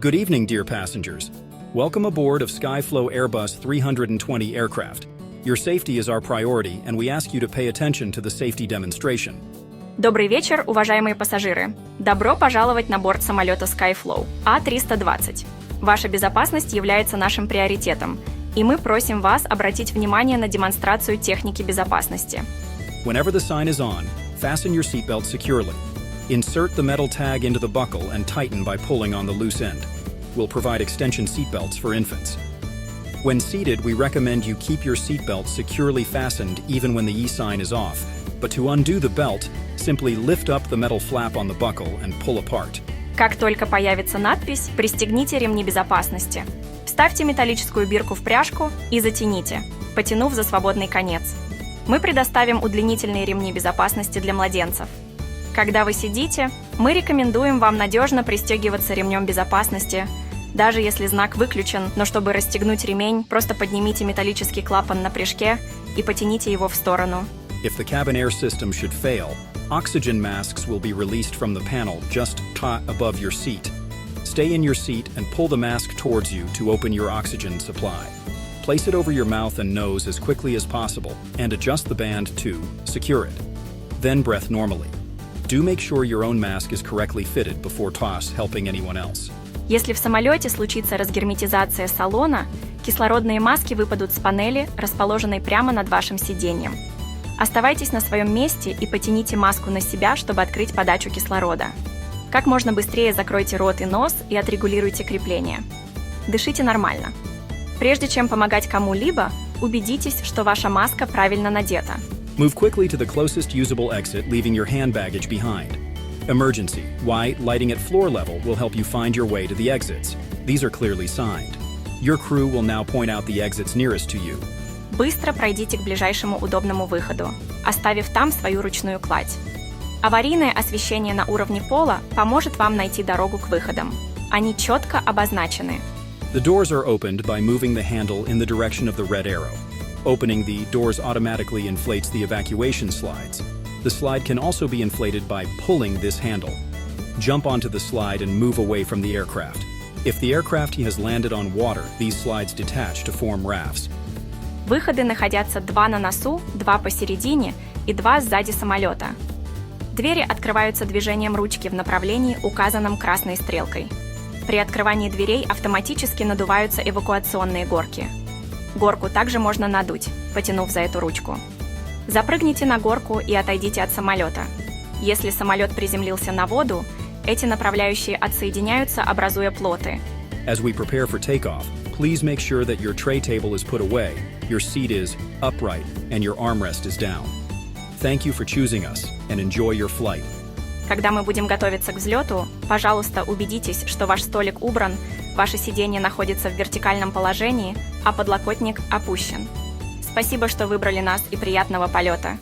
Good evening, dear passengers. Welcome aboard of Skyflow Airbus 320 aircraft. Your safety is our priority, and we ask you to pay attention to the safety demonstration. Добрый вечер, уважаемые пассажиры. Добро пожаловать на борт самолета Skyflow А-320. Ваша безопасность является нашим приоритетом, и мы просим вас обратить внимание на демонстрацию техники безопасности. Whenever the sign is on, fasten your seatbelt securely. Insert the metal tag into the buckle and tighten by pulling on the loose end. We'll provide extension seatbelts for infants. When seated, we recommend you keep your seatbelt securely fastened even when the E sign is off, but to undo the belt, simply lift up the metal flap on the buckle and pull apart. Как только появится надпись, пристегните ремни безопасности. Вставьте металлическую бирку в пряжку и затяните, потянув за свободный конец. Мы предоставим удлинительные ремни безопасности для младенцев. Когда вы сидите, мы рекомендуем вам надежно пристегиваться ремнем безопасности. Даже если знак выключен, но чтобы расстегнуть ремень, просто поднимите металлический клапан на прыжке и потяните его в сторону. If the cabin air system should fail, oxygen masks will be released from the panel just above your seat. Stay in your seat and pull the mask towards you to open your oxygen supply. Place it over your mouth and nose as quickly as possible and adjust the band to secure it. Then breathe normally. Do make sure your own mask is correctly fitted before helping anyone else. Если в самолете случится разгерметизация салона, кислородные маски выпадут с панели, расположенной прямо над вашим сиденьем. Оставайтесь на своем месте и потяните маску на себя, чтобы открыть подачу кислорода. Как можно быстрее закройте рот и нос и отрегулируйте крепление. Дышите нормально. Прежде чем помогать кому-либо, убедитесь, что ваша маска правильно надета. Move quickly to the closest usable exit, leaving your hand baggage behind. Emergency. White lighting at floor level will help you find your way to the exits. These are clearly signed. Your crew will now point out the exits nearest to you. Быстро пройдите к ближайшему удобному выходу, оставив там свою ручную кладь. Аварийное освещение на уровне пола поможет вам найти дорогу к выходам. Они четко обозначены. The doors are opened by moving the handle in the direction of the red arrow. Opening the doors automatically inflates the evacuation slides. The slide can also be inflated by pulling this handle. Jump onto the slide and move away from the aircraft. If the aircraft has landed on water, these slides detach to form rafts. Выходы находятся 2 на носу, 2 посередине и 2 сзади самолета. Двери открываются движением ручки в направлении, указанном красной стрелкой. При открывании дверей автоматически надуваются эвакуационные горки. Горку также можно надуть, потянув за эту ручку. Запрыгните на горку и отойдите от самолета. Если самолет приземлился на воду, эти направляющие отсоединяются, образуя плоты. As we prepare for takeoff, please make sure that your tray table is put away, your seat is upright, and your armrest is down. Thank you for choosing us, and enjoy your flight. Когда мы будем готовиться к взлету, пожалуйста, убедитесь, что ваш столик убран, ваше сиденье находится в вертикальном положении, а подлокотник опущен. Спасибо, что выбрали нас, и приятного полета!